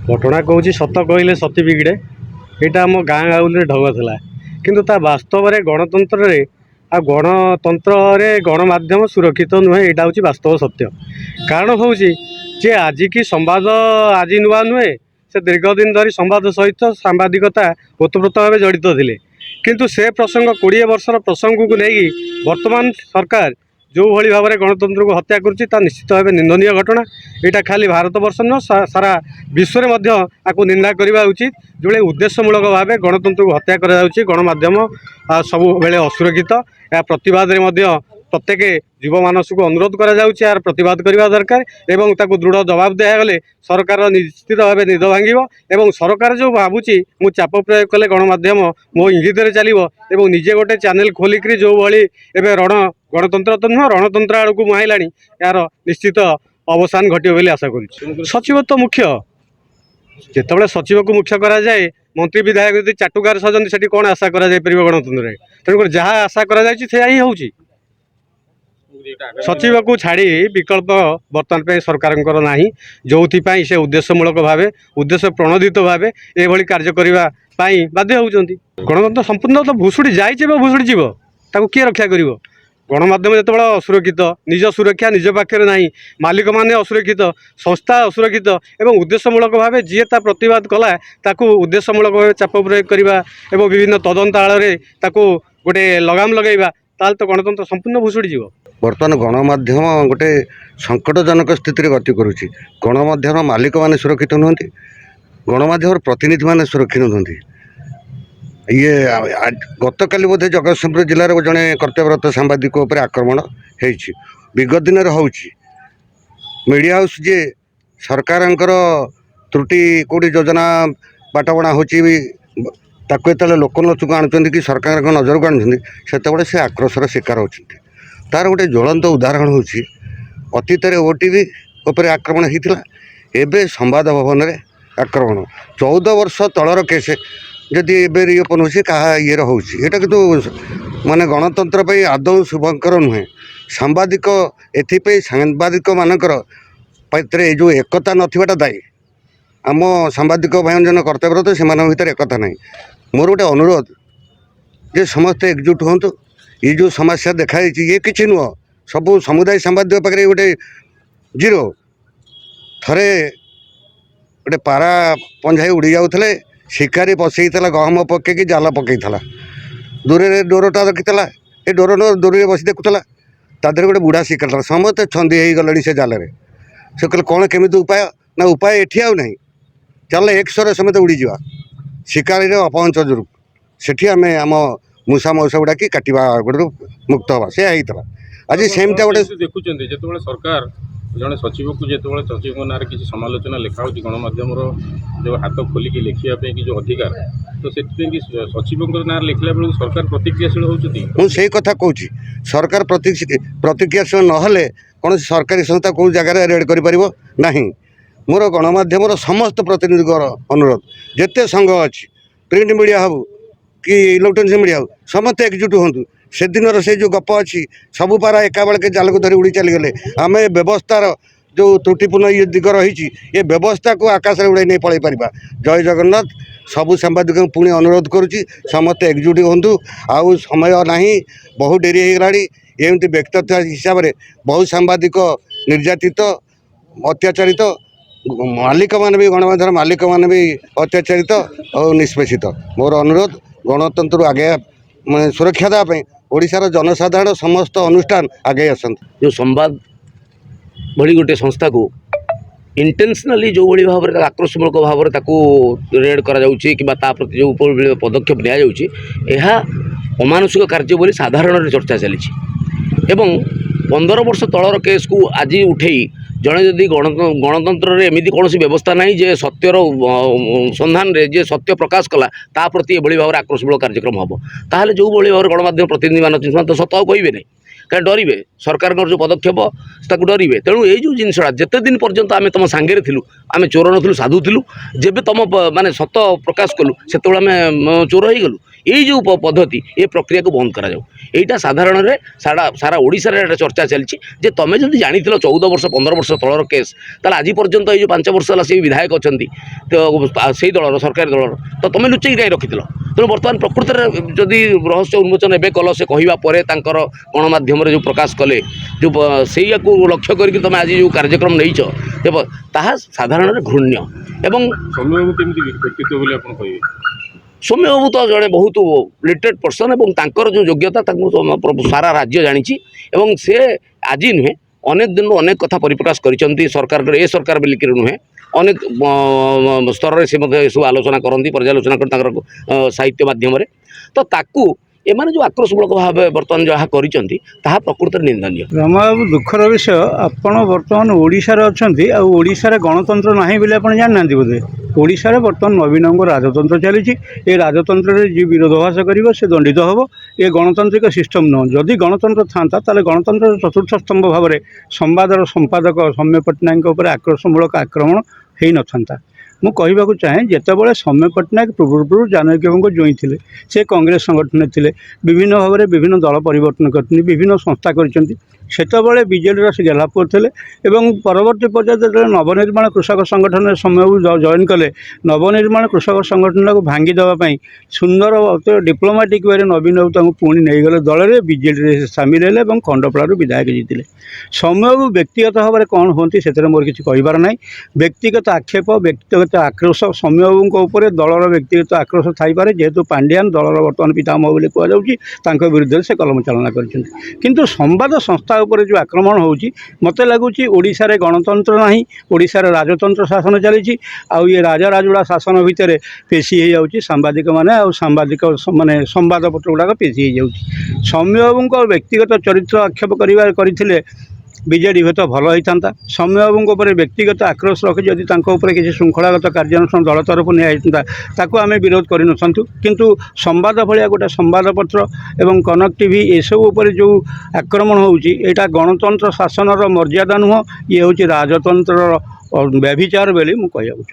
घटना कहूँ सत कहले सती बिगड़े यहाँ आम गाँ गाँव ढंग था किंतु ता वास्तव में गणतंत्र आ गणतंत्र गणमाध्यम सुरक्षित नुहे यहाँ हूँ वास्तव सत्य। कारण हूँ जे आज की संवाद आज नुआ नुहे से दीर्घ दिन धरी संवाद सहित सांबादिकता ओतप्रोत भाव जड़ित थे किंतु से प्रसंग 20 वर्षर प्रसंग को लेकिन वर्तमान सरकार जो भली भाव में गणतंत्र को हत्या करुच्ची निश्चित भाव निंदनीय घटना। यहाँ खाली भारत वर्ष नुह सारा विश्व में निंदा करने उचित जो उद्देश्यमूलक भाव गणतंत्र को हत्या गणमाध्यम सब बेले असुरक्षित या प्रतिवाद प्रत्येक जीव मानस को अनुरोध यार प्रतिवाद करने दरकार एवं ताकू दृढ़ जवाब दिगले सरकार निश्चित भाव निद भांग सरकार जो भावुची मु चाप प्रयोग कले गणमाध्यम मो इंगित चलो और निजे गोटे चैनल खोलिक जो भाई एवं गणतंत्र तो नुह रणतंत्र आड़ को मुहाइला यार निश्चित अवसान घटे बोली आशा कर। सचिव तो मुख्य जिते सचिव को मुख्य कराए मंत्री विधायक यदि चाटुकार सजन से कौन आशा कर गणतंत्र तेणुक जहाँ आशा करा ही सचिव को छाड़ी विकल्प बर्तमान सरकार ना जो से उद्देश्यमूलक भाव उद्देश्य प्रणोदित भाव ये कार्य करने बाध्य होती गणतंत्र संपूर्ण तो भुशुड़ी जाइए भुशुड़ी जीव ताकू किए रक्षा कर गणमाध्यम जो असुरक्षित निज सुरक्षा निज पाखे ना मालिक मैंने असुरक्षित संस्था असुरक्षित एवं उद्देश्यमूलक भाव जी प्रतिवाद कला ताकू उद्देश्यमूलक भाव चाप प्रयोग करने और विभिन्न तदंत आड़े गोटे लगाम लगेगा ताल तो गणतंत्र संपूर्ण भुशुड़ी जीव। बर्तमान गणमाध्यम गोटे संकटजनक स्थिति गति करुच्ची गणमाध्यम मालिक मैंने सुरक्षित नुहति गणमाध्यम प्रतिनिधि मैंने सुरक्षित नुहति ये गत काली बोधे जगतसिंहपुर जिले में जड़े कर्तव्यरत सांबादिक उपर आक्रमण होती विगत दिन मीडिया हाउस जे सरकार त्रुटि कौटी योजना बाटबणा होते लोकनचु को आणुच्च कि सरकार नजर को आणुच्च से आक्रोशर शिकार होती तार गोटे ज्वलंत उदाहरण होची अतीत ओटीवी उपर आक्रमण होता एवं संवाद भवन में आक्रमण 14 वर्ष तलर केस जदि एवं रिओपन हो ये होटा कि माने गणतंत्र पर आदौ शुभंकर नुहे सांबादिक एथपाई सांबादिक मानकर जो एकता नथिबाटा दायी आम सांबादिक भाई जन कर्तव्यरत से भीतर एकता ना मोर गोटे अनुरोध जे समस्ते एकजुट हूँ ये जो समस्या देखाई ये किसी नुह सबू समुदाय सांबादिक पाखे गोटे जीरो थरे गोटे पारा पंझाई उड़ी जाऊे शिकारी पसईला गहम पकईकि जाल पकई दूर डोरटा रखीला ये डोर न दूर बस देखुला तादेह गोटे बुढ़ा शिकार समस्त छंदी हो गले से जाल से कहले कौन केमी उपाय ना उपाय एटी आना चल एक स्वर समेत उड़ी जा शिकारी अपहंच जो से आम आम मूषा मौसा गुड़ा कि काटा गोटे मुक्त हवा से आज सेमता गोटे देखुं जो सरकार जड़े सचिव को जो सचिव ना किसी समालोचना लिखा गणमाध्यम जो हाथ खोलिकी लिखापी कि जो अधिकार तो से सचिव ना लिखला बेलू सरकार प्रतिक्रियाशील होती मुझे कथा कहूँ सरकार प्रतिक्रियाशील नहले कौन सरकारी संस्था कौ जगह रेड कर मोर गणमाध्यम समस्त प्रतिनिधि अनुरोध जिते संघ अच्छी प्रिंट मीडिया हो कि इलेक्ट्रोनिक्स मीडिया हो समस्त एकजुट हूँ से दिन से जो गप अच्छी सबू पारा एका बेल के जाल को धरी उड़ी चलीगले आम व्यवस्थार जो त्रुटिपूर्ण ये दिग रही ये व्यवस्था को आकाश में उड़ाई नहीं पलि पार। जय जगन्नाथ सबू सांबादिक पुणी अनुरोध करुच्ची समस्त एकजुट हूँ आउ समय ना बहु डेरी हो गला एमती व्यक्तिगत हिसाब से बहु सांबादिक निर्यातित अत्याचारित मालिक मान भी गणमाध्यम मालिक मान भी अत्याचारित और निष्पेषित मोर अनुरोध गणतंत्र आगे मैं सुरक्षा देवाई ओडिशार जनसाधारण समस्त अनुष्ठान आगे आसत जो संवाद भली गोटे संस्था को इंटेंशनली जो भाई भाव में आक्रोशमूलक भाव में रेड करती जो पदक्षेप निया अमानुषिक कार्य बोली साधारण चर्चा चली 15 वर्ष तलर केस को आज उठे जड़े जदि गणतंत्र एमती कौन व्यवस्था ना जे सत्यर संधान रे जे सत्य प्रकाश कला ता प्रति एभली भाव आक्रोशमूलक कार्यक्रम हम ताहले जो भाई भाव गणमाध्यम प्रतिनिधि मान तो सत कहे नहीं कहीं डरवे सरकार जो पदक्षेप ताकू डरवे तेणु ये जो जिनसा जिते दिन पर्यंत आम तुम सांगे थिलु आम चोर नु साधु थिलु जेबे तुम माने सत प्रकाश कलु से आम चोर हो गलु এই যে পদ্ধতি ଏ ପ୍ରକ୍ରିୟାକୁ ବନ୍ଦ କରାଯାଉ। ଏଇଟା ସାଧାରଣରେ ସାରା ଓଡ଼ିଶାରେ ଏଇଟା ଚର୍ଚ୍ଚା ଚାଲିଛି ଯେ ତମେ ଯଦି ଜାଣିଥିଲ 14 ବର୍ଷ 15 ବର୍ଷ ତଳର କେସ୍ ତାହେଲେ ଆଜି ପର୍ଯ୍ୟନ୍ତ ଏଇ ଯେଉଁ 5 ବର୍ଷ ହେଲା ସେଇ ବିଧାୟକ ଅଛନ୍ତି ତ ସେଇ ଦଳର ସରକାରୀ ଦଳର ତ ତମେ ଲୁଚେଇକି କାହିଁ ରଖିଥିଲ। ତେଣୁ ବର୍ତ୍ତମାନ ପ୍ରକୃତରେ ଯଦି ରହସ୍ୟ ଉନ୍ମୋଚନ ଏବେ କଲ ସେ କହିବା ପରେ ତାଙ୍କର ଗଣମାଧ୍ୟମରେ ଯେଉଁ ପ୍ରକାଶ କଲେ ଯେଉଁ ସେଇଆକୁ ଲକ୍ଷ୍ୟ କରିକି ତମେ ଆଜି ଯେଉଁ କାର୍ଯ୍ୟକ୍ରମ ନେଇଛ ତାହା ସାଧାରଣରେ ଘୃଣ୍ୟ। ଏବଂ ସୌମ୍ୟବାବୁ କେମିତି ବ୍ୟକ୍ତିତ୍ୱ ବୋଲି ଆପଣ କହିବେ? ସୌମ୍ୟବାବୁ ତ ଜଣେ ବହୁତ ଲିଟରେଟ୍ ପର୍ସନ୍ ଏବଂ ତାଙ୍କର ଯେଉଁ ଯୋଗ୍ୟତା ତାଙ୍କୁ ସାରା ରାଜ୍ୟ ଜାଣିଛି ଏବଂ ସେ ଆଜି ନୁହେଁ ଅନେକ ଦିନରୁ ଅନେକ କଥା ପରିପ୍ରକାଶ କରିଛନ୍ତି ସରକାରଙ୍କର ଏ ସରକାର ବୋଲିକିରି ନୁହେଁ ଅନେକ ସ୍ତରରେ ସେ ମଧ୍ୟ ଏସବୁ ଆଲୋଚନା କରନ୍ତି ପର୍ଯ୍ୟାଲୋଚନା କରନ୍ତି ତାଙ୍କର ସାହିତ୍ୟ ମାଧ୍ୟମରେ। ତ ତାକୁ ଏମାନେ ଯେଉଁ ଆକ୍ରୋଶମୂଳକ ଭାବେ ବର୍ତ୍ତମାନ ଯାହା କରିଛନ୍ତି ତାହା ପ୍ରକୃତରେ ନିନ୍ଦନୀୟ। ରମାବାବୁ ଦୁଃଖର ବିଷୟ ଆପଣ ବର୍ତ୍ତମାନ ଓଡ଼ିଶାରେ ଅଛନ୍ତି ଆଉ ଓଡ଼ିଶାରେ ଗଣତନ୍ତ୍ର ନାହିଁ ବୋଲି ଆପଣ ଜାଣିନାହାନ୍ତି ବୋଧେ। ଓଡ଼ିଶାରେ ବର୍ତ୍ତମାନ ନବୀନଙ୍କ ରାଜତନ୍ତ୍ର ଚାଲିଛି। ଏ ରାଜତନ୍ତ୍ରରେ ଯିଏ ବିରୋଧାଭାସ କରିବ ସେ ଦଣ୍ଡିତ ହେବ। ଏ ଗଣତାନ୍ତ୍ରିକ ସିଷ୍ଟମ୍ ନୁହଁ। ଯଦି ଗଣତନ୍ତ୍ର ଥାନ୍ତା ତାହେଲେ ଗଣତନ୍ତ୍ରର ଚତୁର୍ଥ ସ୍ତମ୍ଭ ଭାବରେ ସମ୍ବାଦର ସମ୍ପାଦକ ସୌମ୍ୟ ପଟ୍ଟନାୟକଙ୍କ ଉପରେ ଆକ୍ରୋଶମୂଳକ ଆକ୍ରମଣ ହେଇନଥାନ୍ତା। ମୁଁ କହିବାକୁ ଚାହେଁ ଯେତେବେଳେ ସୌମ୍ୟ ପଟ୍ଟନାୟକ ପୂର୍ବରୁ ଜାନକୀ ବାବୁଙ୍କ ଜ୍ୱାଇଁ ଥିଲେ ସେ କଂଗ୍ରେସ ସଂଗଠନରେ ଥିଲେ ବିଭିନ୍ନ ଭାବରେ ବିଭିନ୍ନ ଦଳ ପରିବର୍ତ୍ତନ କରିଛନ୍ତି ବିଭିନ୍ନ ସଂସ୍ଥା କରିଛନ୍ତି। ସେତେବେଳେ ବିଜେଡ଼ିର ସେ ଗେହ୍ଲାପୁର ଥିଲେ ଏବଂ ପରବର୍ତ୍ତୀ ପର୍ଯ୍ୟାୟରେ ଯେତେବେଳେ ନବନିର୍ମାଣ କୃଷକ ସଂଗଠନରେ ସୌମ୍ୟବାବୁ ଜଏନ୍ କଲେ ନବନିର୍ମାଣ କୃଷକ ସଂଗଠନକୁ ଭାଙ୍ଗି ଦେବା ପାଇଁ ସୁନ୍ଦର ଡିପ୍ଲୋମାଟିକ୍ ୱେରେ ନବୀନ ବାବୁ ତାଙ୍କୁ ପୁଣି ନେଇଗଲେ ଦଳରେ ବିଜେଡ଼ିରେ ସାମିଲ ହେଲେ ଏବଂ ଖଣ୍ଡପଡ଼ାରୁ ବିଧାୟକ ଜିତିଲେ। ସୌମ୍ୟବାବୁ ବ୍ୟକ୍ତିଗତ ଭାବରେ କ'ଣ ହୁଅନ୍ତି ସେଥିରେ ମୋର କିଛି କହିବାର ନାହିଁ। ବ୍ୟକ୍ତିଗତ ଆକ୍ଷେପ ବ୍ୟକ୍ତିଗତ ଆକ୍ରୋଶ ସୌମ୍ୟବାବୁଙ୍କ ଉପରେ ଦଳର ବ୍ୟକ୍ତିଗତ ଆକ୍ରୋଶ ଥାଇପାରେ ଯେହେତୁ ପାଣ୍ଡିଆନ ଦଳର ବର୍ତ୍ତମାନ ପିତାମହ ବୋଲି କୁହାଯାଉଛି ତାଙ୍କ ବିରୁଦ୍ଧରେ ସେ କଲମ ଚାଳନା କରିଛନ୍ତି। କିନ୍ତୁ ସମ୍ବାଦ ସଂସ୍ଥା ଉପରେ ଯେଉଁ ଆକ୍ରମଣ ହେଉଛି ମୋତେ ଲାଗୁଛି ଓଡ଼ିଶାରେ ଗଣତନ୍ତ୍ର ନାହିଁ ଓଡ଼ିଶାରେ ରାଜତନ୍ତ୍ର ଶାସନ ଚାଲିଛି ଆଉ ଇଏ ରାଜରାଜୁଡ଼ା ଶାସନ ଭିତରେ ପେଶି ହେଇଯାଉଛି ସାମ୍ବାଦିକମାନେ ଆଉ ସାମ୍ବାଦିକ ମାନେ ସମ୍ବାଦପତ୍ର ଗୁଡ଼ାକ ପେଶି ହେଇଯାଉଛି। ସୌମ୍ୟବାବୁଙ୍କ ବ୍ୟକ୍ତିଗତ ଚରିତ୍ର ଆକ୍ଷେପ କରିଥିଲେ ବିଜେଡ଼ି ହୁଏତ ଭଲ ହେଇଥାନ୍ତା। ସୌମ୍ୟବାବୁଙ୍କ ଉପରେ ବ୍ୟକ୍ତିଗତ ଆକ୍ରୋଶ ରଖି ଯଦି ତାଙ୍କ ଉପରେ କିଛି ଶୃଙ୍ଖଳାଗତ କାର୍ଯ୍ୟାନୁଷ୍ଠାନ ଦଳ ତରଫରୁ ନିଆଯାଇଥାନ୍ତା ତାକୁ ଆମେ ବିରୋଧ କରିନଥାନ୍ତୁ। କିନ୍ତୁ ସମ୍ବାଦ ଭଳିଆ ଗୋଟେ ସମ୍ବାଦପତ୍ର ଏବଂ କନକ ଟିଭି ଏସବୁ ଉପରେ ଯେଉଁ ଆକ୍ରମଣ ହେଉଛି ଏଇଟା ଗଣତନ୍ତ୍ର ଶାସନର ମର୍ଯ୍ୟାଦା ନୁହଁ ଇଏ ହେଉଛି ରାଜତନ୍ତ୍ରର ବ୍ୟଭିଚାର ବୋଲି ମୁଁ କହିବାକୁ ଚାହୁଁଛି।